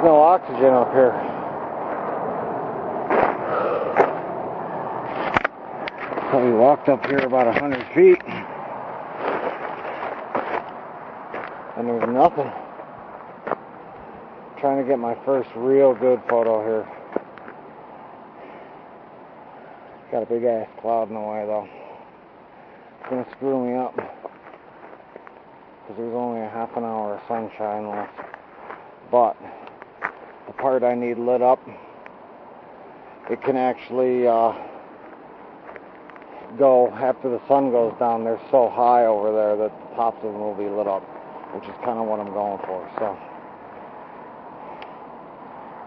There's no oxygen up here. So we walked up here about 100 feet, and there's nothing. I'm trying to get my first real good photo here. Got a big ass cloud in the way though. It's gonna screw me up because there's only a half an hour of sunshine left. But the part I need lit up, it can actually go after the sun goes down. They're so high over there that the tops of them will be lit up, which is kind of what I'm going for. So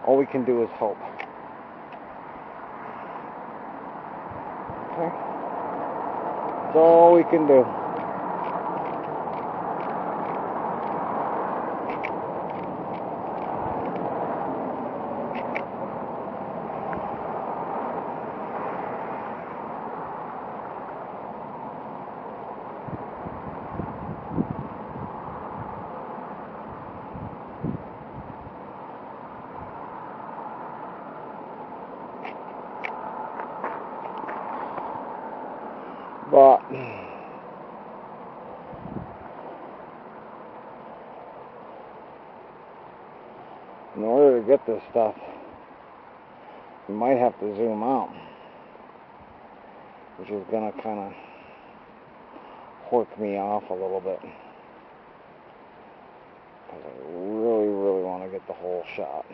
all we can do is hope. Okay, that's all we can do. But in order to get this stuff, you might have to zoom out, which is going to kind of hork me off a little bit, because I really, really want to get the whole shot.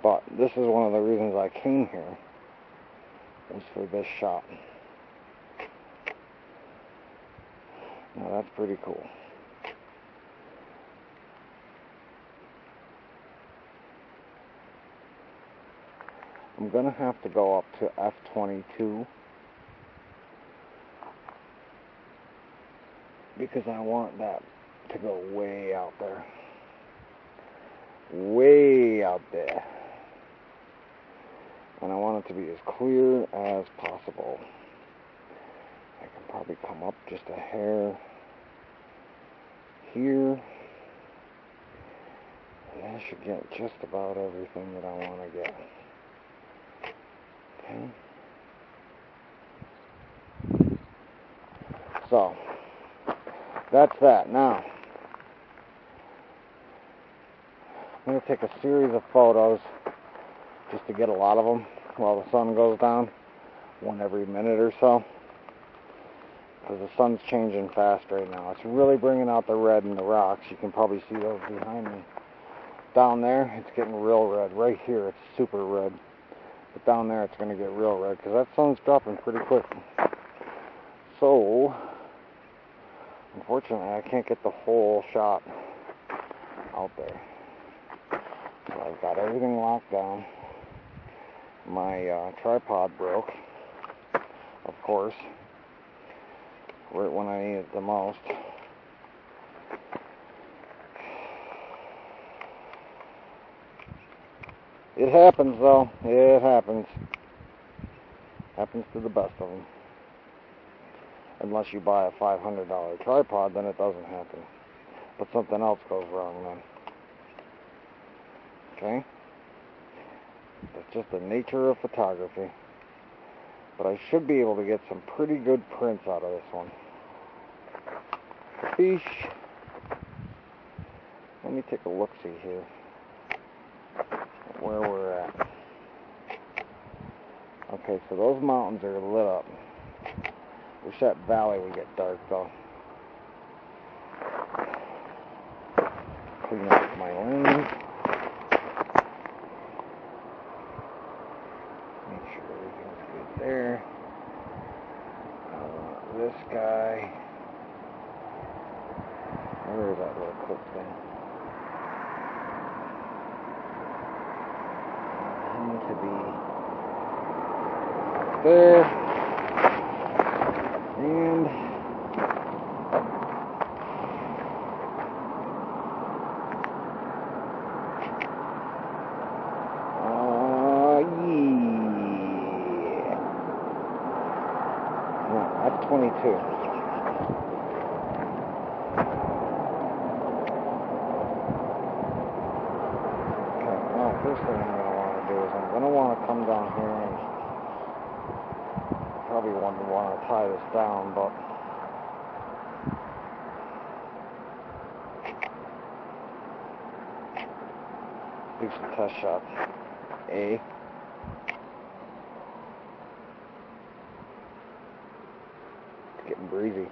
But this is one of the reasons I came here, was for this shot. Now that's pretty cool. I'm gonna have to go up to f/22 because I want that to go way out there. Way out there. And I want it to be as clear as possible. I can probably come up just a hair here. And I should get just about everything that I want to get. Okay. So, that's that. Now, I'm going to take a series of photos just to get a lot of them while the sun goes down, one every minute or so, because the sun's changing fast right now. It's really bringing out the red in the rocks. You can probably see those behind me. Down there, it's getting real red. Right here, it's super red. But down there, it's going to get real red, because that sun's dropping pretty quick. So, unfortunately, I can't get the whole shot out there. So I've got everything locked down. My tripod broke, of course, right when I need it the most. It happens though, it happens. Happens to the best of them. Unless you buy a $500 tripod, then it doesn't happen. But something else goes wrong then. Okay? That's just the nature of photography. But I should be able to get some pretty good prints out of this one. Fish. Let me take a look-see here at where we're at. Okay, so those mountains are lit up. Wish that valley would get dark though. Clean up my lens. There. This guy. Where is that little clip thing? I need to be there. And That's 22. first thing I'm going to want to do is I'm going to want to come down here and probably want to tie this down, but do some test shots. It's getting breezy.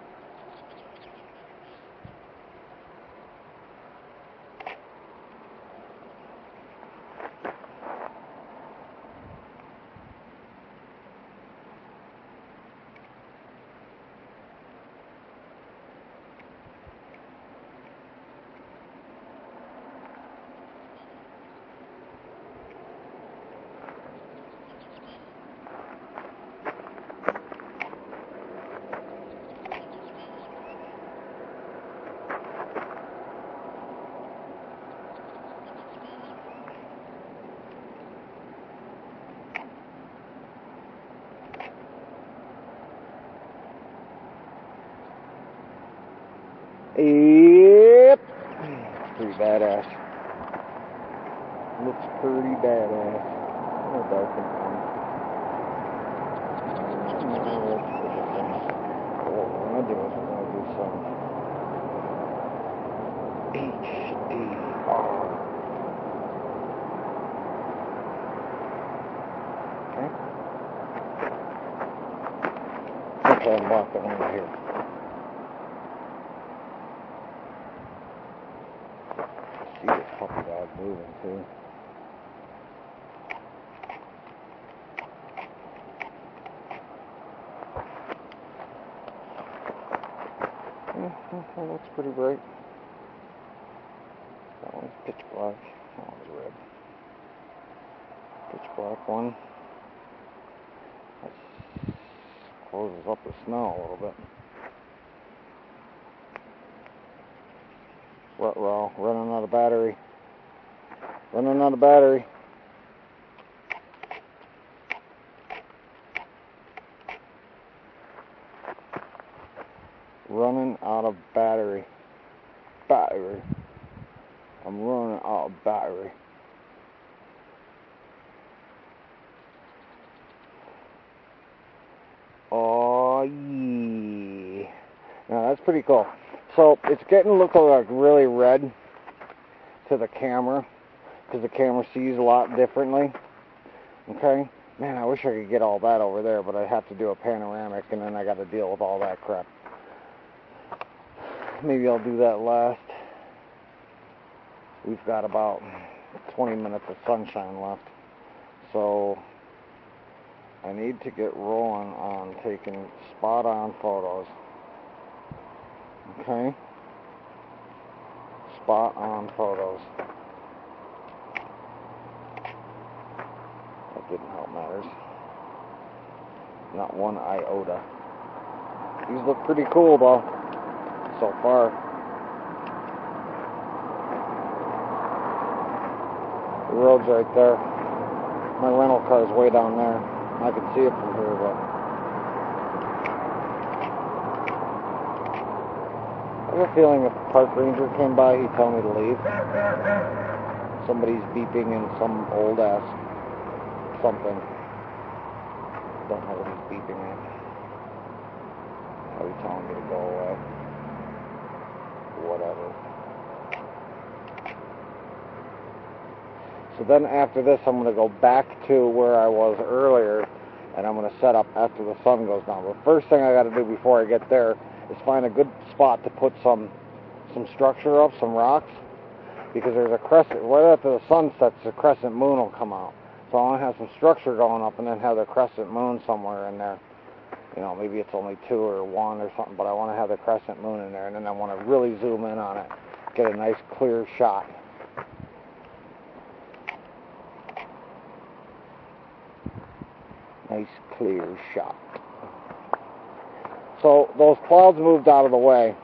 Yep. Pretty badass. Looks pretty badass. A little dark in front. What we're going to do is we're going to do some HDR. Okay. Okay, I'm walking over here. See this puppy dog moving too. That looks pretty bright. That one's pitch black. That one's red. Pitch black one. That closes up the snow a little bit. Ruh-roh, running out of battery. Running out of battery. Running out of battery. Battery. I'm running out of battery. Oh yeah. Now that's pretty cool. So it's getting to look like really red to the camera because the camera sees a lot differently. Okay. Man, I wish I could get all that over there, but I'd have to do a panoramic and then I got to deal with all that crap. Maybe I'll do that last. We've got about 20 minutes of sunshine left. So I need to get rolling on taking spot on photos. Okay? Spot on photos. That didn't help matters. Not one iota. These look pretty cool though. So far. The road's right there. My rental car's way down there. I can see it from here, but I have a feeling if a park ranger came by, he'd tell me to leave. Somebody's beeping in some old ass something. Don't know what he's beeping at. Probably telling me to go away. Whatever. So then after this, I'm going to go back to where I was earlier, and I'm going to set up after the sun goes down. The first thing I got to do before I get there is find a good spot to put some structure up, some rocks, because there's a crescent, right after the sun sets, the crescent moon will come out. So I want to have some structure going up and then have the crescent moon somewhere in there. You know, maybe it's only 2 or 1 or something, but I want to have the crescent moon in there, and then I want to really zoom in on it, get a nice clear shot. Nice clear shot. So those clouds moved out of the way,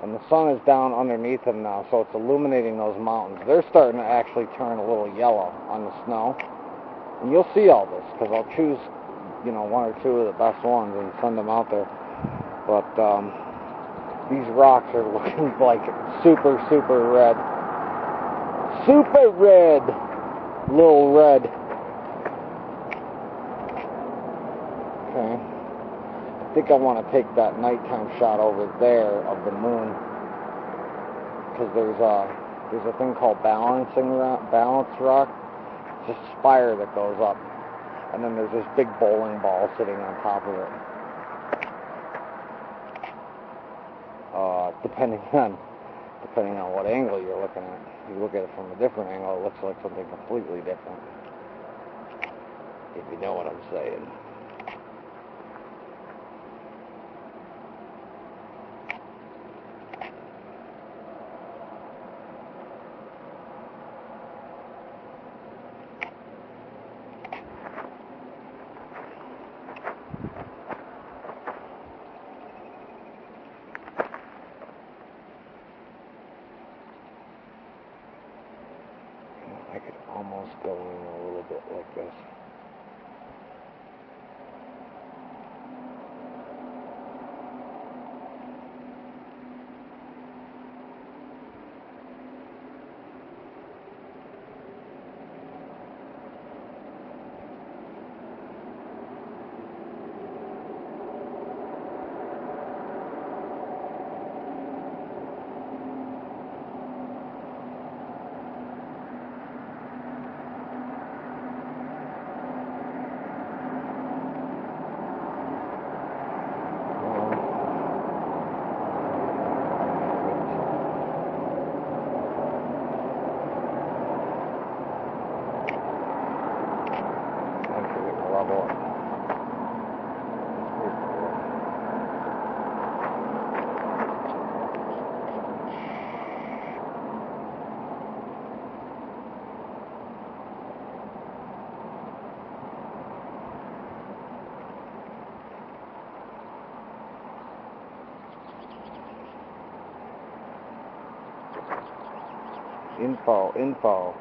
and the sun is down underneath them now, so it's illuminating those mountains. They're starting to actually turn a little yellow on the snow, and you'll see all this because I'll choose, you know, 1 or 2 of the best ones and send them out there. But these rocks are looking like super red, Super red. Little red. Okay. I think I want to take that nighttime shot over there of the moon. Because there's a thing called balance rock. It's a spire that goes up. And then there's this big bowling ball sitting on top of it. Depending on what angle you're looking at. If you look at it from a different angle, it looks like something completely different. If you know what I'm saying. I could almost go in a little bit like this. Info.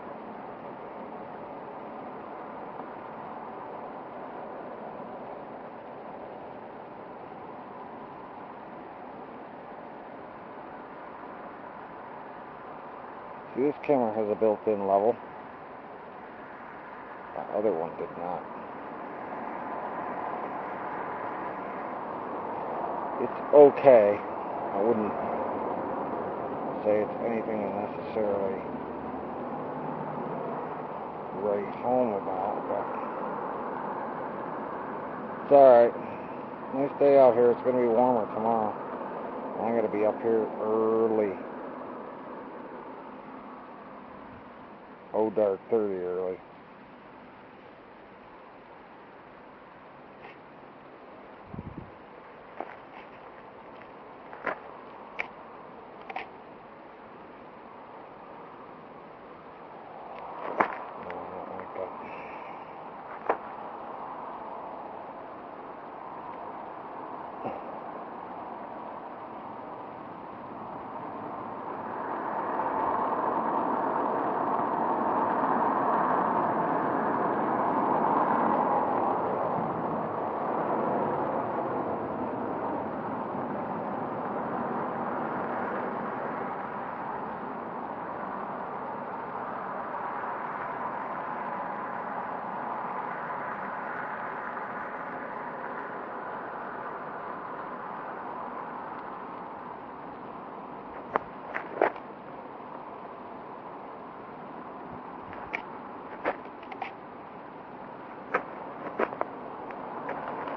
See, this camera has a built-in level. That other one did not. It's okay. I wouldn't say it's anything to necessarily write home about, but it's alright. Nice day out here. It's going to be warmer tomorrow. I'm going to be up here early. Oh, dark 30 early.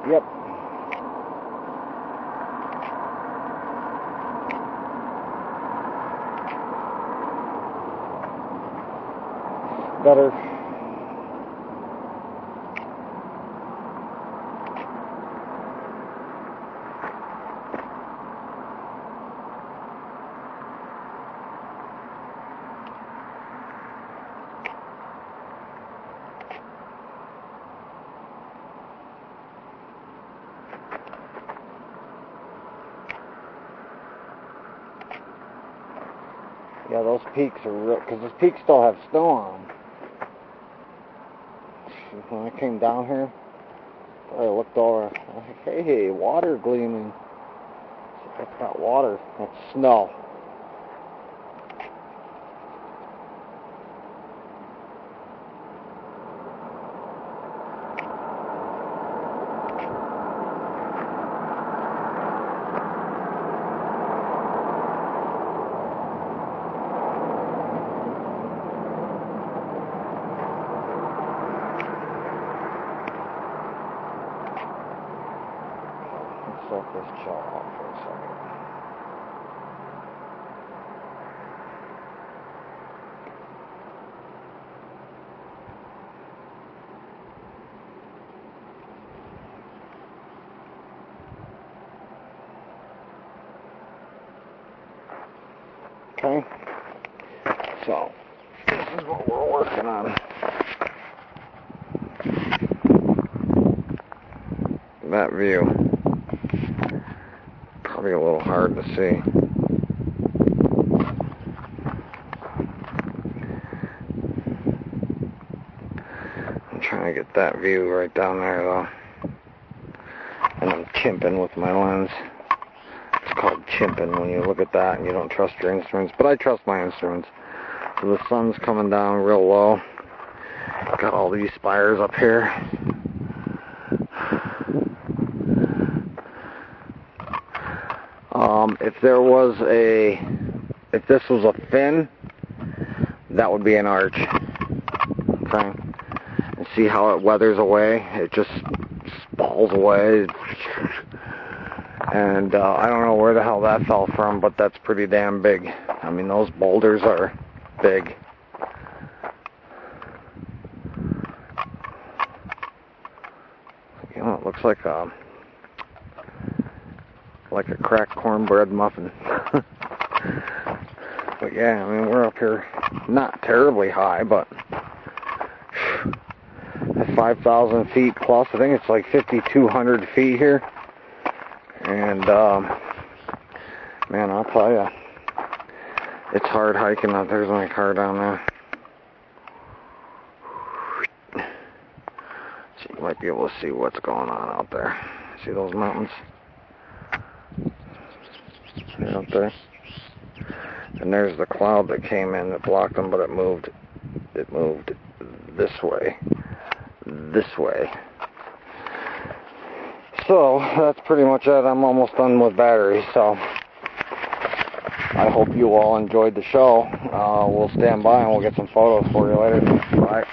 Yep. Better. Yeah, those peaks are real, because those peaks still have snow on them. When I came down here, I looked over, I was like, hey, water gleaming. That's not water, that's snow. shut this chill off for a second. Okay, so this is what we're working on. That view, probably a little hard to see. I'm trying to get that view right down there though. And I'm chimping with my lens. It's called chimping when you look at that and you don't trust your instruments, but I trust my instruments. So the sun's coming down real low. Got all these spires up here. If this was a fin, that would be an arch. Okay, and see how it weathers away? It just falls away. And I don't know where the hell that fell from, but that's pretty damn big. I mean, those boulders are big. You know, it looks like a cracked cornbread muffin. But yeah, I mean, we're up here, not terribly high, but at 5,000 feet plus. I think it's like 5,200 feet here. And man, I'll tell you, it's hard hiking out. There's my car down there. So you might be able to see what's going on out there. See those mountains? They're up there. And there's the cloud that came in that blocked them, but it moved this way. So that's pretty much it. I'm almost done with batteries, so I hope you all enjoyed the show. We'll stand by and we'll get some photos for you later. Bye.